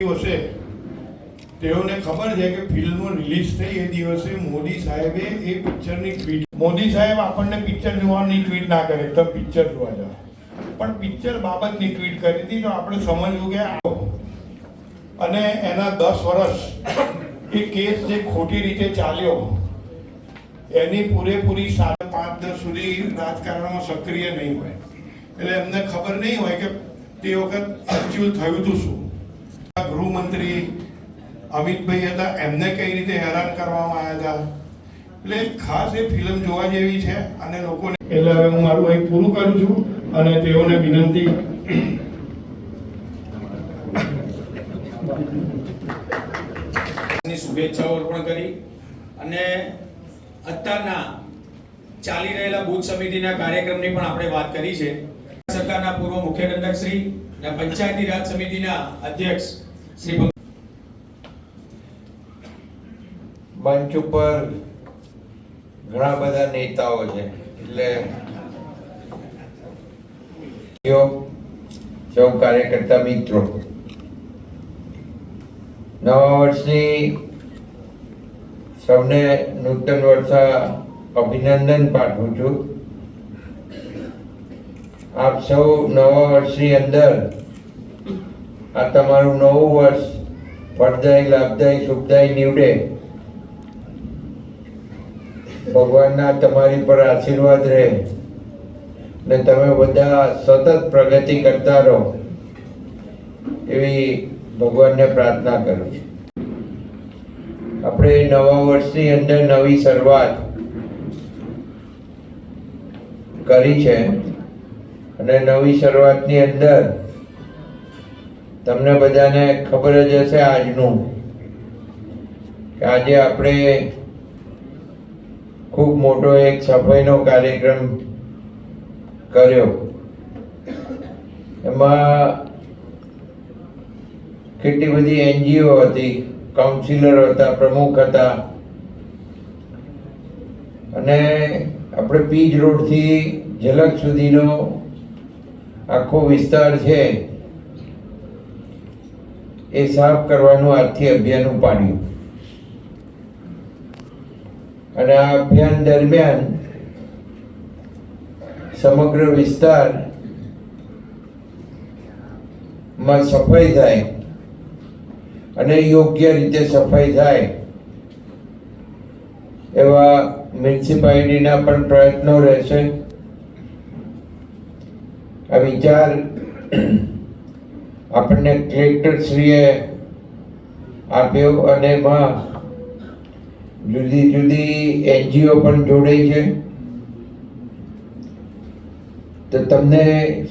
દિવસે તેઓને ખબર છે કે ફિલ્મ રિલીઝ થઈ એ દિવસે મોદી સાહેબે એ પિક્ચરની ટ્વીટ, મોદી સાહેબ આપણને પિક્ચર જોવાની ટ્વીટ ના કરે તો પિક્ચર જોવા જાવ, પણ પિક્ચર બાબતની ટ્વીટ કરી હતી. તો આપણે સમજવું કે અને એના 10 વર્ષ એ કેસ જે ખોટી રીતે ચાલ્યો એની પૂરેપૂરી 5-10 સુધી રાજકારણમાં સક્રિય નહીં હોય, એટલે એમને ખબર નહીં હોય કે તે વખત એકચ્યુઅલ થયું હતું શું. ગૃહમંત્રી અમિતભાઈ હતા, એમને કઈ રીતે હેરાન કરવામાં આવ્યા હતા. એટલે ખાસ એ ફિલ્મ જોવા જેવી છે અને લોકોને, એટલે હવે હું મારું અહીં પૂરું કરું છું અને તેઓને વિનંતી શુભેચ્છાઓ અર્પણ કરી અને અત્યારના ચાલી રહેલા બુથ સમિતિના કાર્યક્રમની પણ આપણે વાત કરી છે. સરકારના પૂર્વ મુખ્ય દંડક શ્રી અને પંચાયતી રાજ સમિતિના અધ્યક્ષ શ્રી મંચ ઉપર ઘણા બધા નેતાઓ છે, એટલે સૌ કાર્યકર્તા મિત્રો, નવા વર્ષની સૌને નૂતન વર્ષા અભિનંદન પાઠવું છું. આપ સૌ નવા વર્ષની અંદર આ તમારું નવું વર્ષ ફળદાયી, લાભદાયી, શુભદાયી નીવડે. ભગવાનના તમારી પર આશીર્વાદ રહે ને તમે બધા સતત પ્રગતિ કરતા રહો એવી ભગવાનને પ્રાર્થના કરું છું. આપણે નવા વર્ષની અંદર નવી શરૂઆત કરી છે અને નવી શરૂઆતની અંદર તમને બધાને ખબર જ હશે આજનું કે આજે આપણે ખૂબ મોટો એક સફાઈનો કાર્યક્રમ કર્યો. એમાં કેટલી બધી NGO હતી, કાઉન્સિલરો હતા, પ્રમુખ હતા અને આપણે પીજ રોડથી ઝલક સુધીનો આખો વિસ્તાર છે એ સાફ કરવાનું આજથી અભિયાન ઉપાડ્યું. અને આ અભિયાન દરમિયાન સમગ્ર વિસ્તારમાં સફાઈ થાય અને યોગ્ય રીતે સફાઈ થાય એવા મ્યુનિસિપાલિટીના પણ પ્રયત્નો રહેશે. આ વિચાર આપણને કલેક્ટરશ્રીએ આપ્યો અને એમાં જુદી જુદી NGO પણ જોડાઈ છે. તો તમને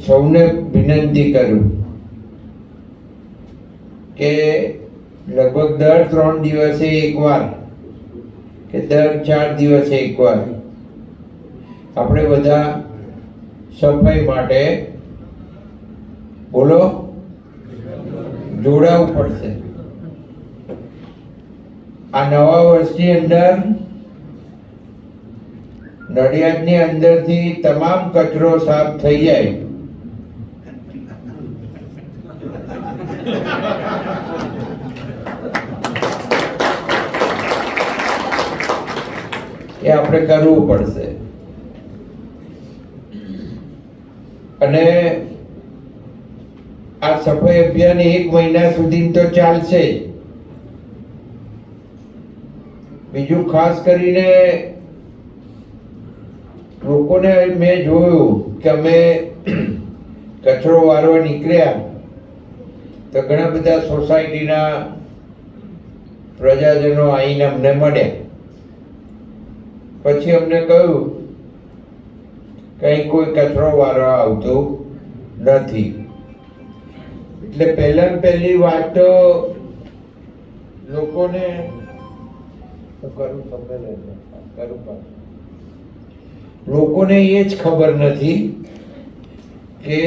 સૌને વિનંતી કરું કે લગભગ દર 3 દિવસે એકવાર કે દર 4 દિવસે એકવાર આપણે બધા સફાઈ માટે બોલો જોડાવું પડશે. આ નવા વર્ષની અંદર નડિયાદની અંદરથી તમામ કચરો સાફ થઈ જાય એ આપણે કરવું પડશે. અને આ સફાઈ અભિયાન 1 મહિના સુધી તો ચાલશે. બીજું ખાસ કરીને લોકોને મેં જોયું કે અમે કચરો વારવા નીકળ્યા તો ઘણા બધા સોસાયટીના પ્રજાજનો આવીને અમને મળ્યા. પછી અમને કહ્યું કે અહીં કોઈ કચરો વારવા આવતું નથી. એટલે પહેલી વાત તો લોકોને લોકોને એ જ ખબર નથી કે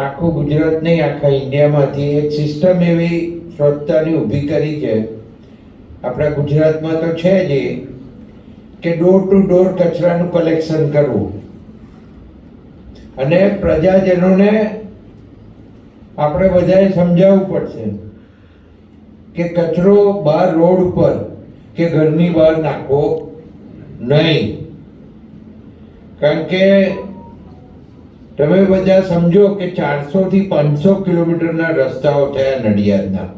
આખું ગુજરાત નહીં, આખા ઇન્ડિયામાંથી એક સિસ્ટમ એવી સ્વચ્છતાની ઊભી કરી છે આપણા ગુજરાતમાં તો છે જ, કે ડોર ટુ ડોર કચરાનું કલેક્શન કરવું અને પ્રજાજનોને આપણે બધાએ સમજાવવું પડશે કે કચરો બહાર રોડ પર કે ઘરની બહાર નાખવો નહીં. કારણ કે તમે બધા સમજો કે 400 થી 500 કિલોમીટરના રસ્તાઓ થયા નડિયાદના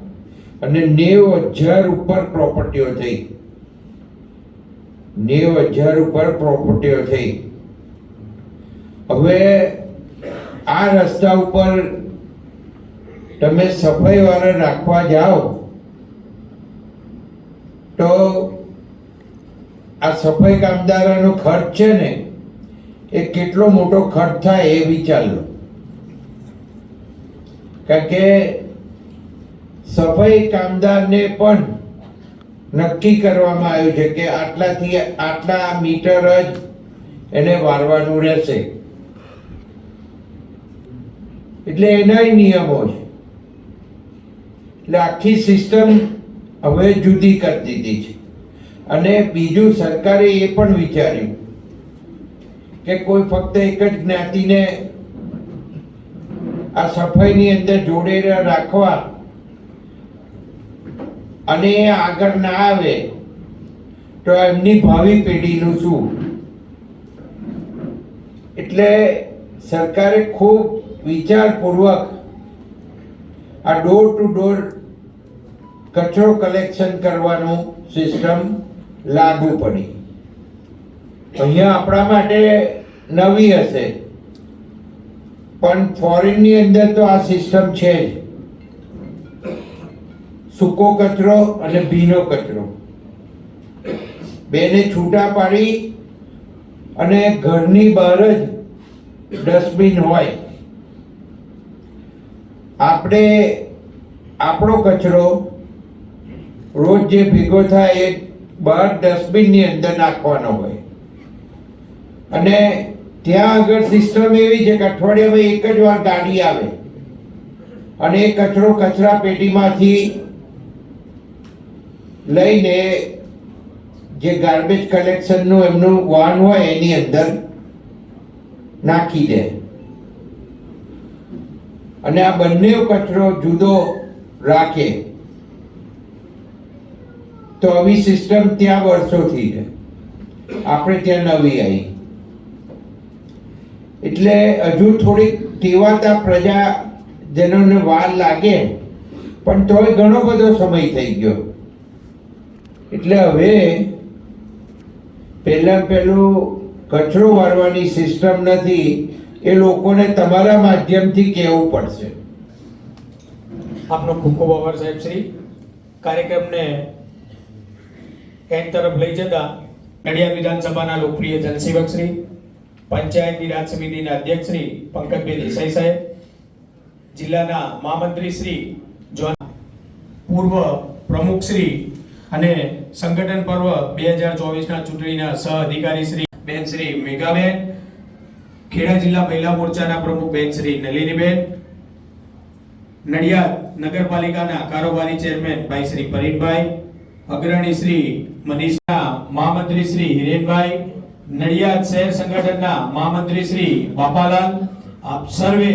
અને 90,000 ઉપર પ્રોપર્ટીઓ થઈ. 90,000 ઉપર પ્રોપર્ટીઓ થઈ. હવે આ રસ્તા ઉપર તમે સફાઈ વાળા રાખવા જાઓ તો આ સફાઈ કામદારોનો ખર્ચ છે ને એ કેટલો મોટો ખર્ચ થાય એ વિચાર લો. કારણ કે સફાઈ કામદારને પણ નક્કી કરવામાં આવ્યું છે કે આટલાથી આટલા મીટર જ એને વારવાનું રહેશે. એટલે એનાય નિયમો છે. એટલે આખી સિસ્ટમ હવે જુદી કરી દીધી છે. અને બીજું સરકારે એ પણ વિચાર્યું કે કોઈ ફક્ત એક જ જ્ઞાતિને આ સફાઈની અંદર જોડે રાખવા અને એ આગળ ના આવે તો એમની ભાવિ પેઢીનું શું. એટલે સરકારે ખૂબ વિચારપૂર્વક આ ડોર ટુ ડોર કચરો કલેક્શન કરવાનું સિસ્ટમ લાગુ પડી. અહીંયા આપણા માટે નવી હશે પણ ફોરેનની અંદર તો આ સિસ્ટમ છે જ. સૂકો કચરો અને ભીનો કચરો બેને છૂટા પાડી અને ઘરની બહાર જ ડસ્ટબિન હોય. આપણે આપણો કચરો રોજ જે ભેગો થાય એ બહાર ડસ્ટબિનની અંદર નાખવાનો હોય. અને ત્યાં આગળ સિસ્ટમ એવી છે કે અઠવાડિયામાં એક જ વાર ગાડી આવે અને એ કચરો કચરા પેટીમાંથી લઈને જે ગાર્બેજ કલેક્શનનું એમનું વાહન હોય એની અંદર નાખી દે. અને આ બંને કચરો જુદો રાખે. તો આવી સિસ્ટમ ત્યાં વર્ષોથી છે, આપણે ત્યાં નવી આવી. એટલે હજુ થોડીક ટેવાતા પ્રજાજનોને વાર લાગે પણ તોય ઘણો બધો સમય થઈ ગયો. એટલે હવે પહેલું કચરો વાળવાની સિસ્ટમ નથી એ લોકોને તમારા માધ્યમથી કહેવું પડશે. આપનો ખૂબ ખૂબ આભાર સાહેબ શ્રી. કાર્યક્રમને એન્ડ તરફ લઈ જતા નડિયાદ વિધાનસભાના લોકપ્રિય જનસેવક શ્રી, પંચાયતી રાજ સમિતિના અધ્યક્ષ શ્રી પંકજભાઈ દેસાઈ સાહેબ, જિલ્લાના મહામંત્રી શ્રી જોન, પૂર્વ પ્રમુખ શ્રી અને સંગઠન પર્વ 2024ના ચૂંટણીના સહ અધિકારી શ્રી બેન શ્રી મેઘાબેન, ખેડા જિલ્લા મહિલા મોરચાના પ્રમુખ બેન શ્રી નલિનીબેન, નડિયાદ નગરપાલિકાના કારોબારી ચેરમેન ભાઈ શ્રી પરીનભાઈ, અગ્રણી શ્રી મનીષના મહામંત્રી શ્રી હિરેનભાઈ, નડિયાદ શહેર સંગઠનના મહામંત્રી શ્રી બાપાલાલ, આપ સર્વે